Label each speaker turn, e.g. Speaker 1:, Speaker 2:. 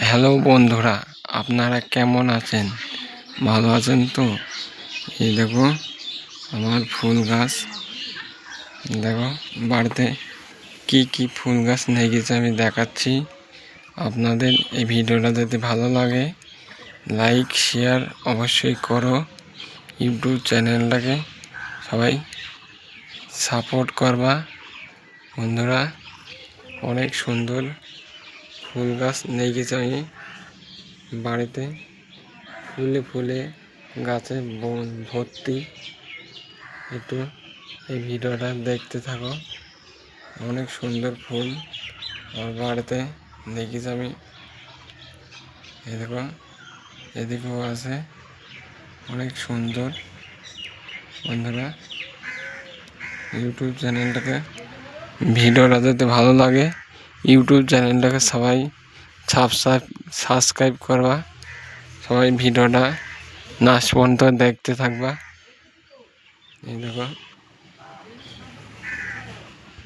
Speaker 1: Hello বন্ধুরা, আপনারা কেমন আছেন? ভালো আছেন তো? এই দেখো আমার ফুল গাছ। দেখো বাড়িতে কি কি ফুল গাছ নিয়ে গেছে আমি দেখাচ্ছি। আপনাদের এই ভিডিওটা যদি ভালো লাগে লাইক শেয়ার অবশ্যই করো। ইউটিউব চ্যানেলটাকে সবাই সাপোর্ট করবা। বন্ধুরা, অনেক সুন্দর ফুল গাছ নিয়ে গেছে আমি বাড়িতে। ফুলে ফুলে গাছে ভর্তি। একটু এই ভিডিওটা দেখতে থাকো। অনেক সুন্দর ফুল আমার বাড়িতে দেখেছি আমি। এই দেখো এদিকেও আছে, অনেক সুন্দর। বন্ধুরা, ইউটিউব চ্যানেলটাকে ভিডিওটা যদি ভালো লাগে ইউটিউব চ্যানেলটাকে সবাই সাবস্ক্রাইব করবা। সবাই ভিডিওটা লাস্ট পর্যন্ত দেখতে থাকবা। এই দেখো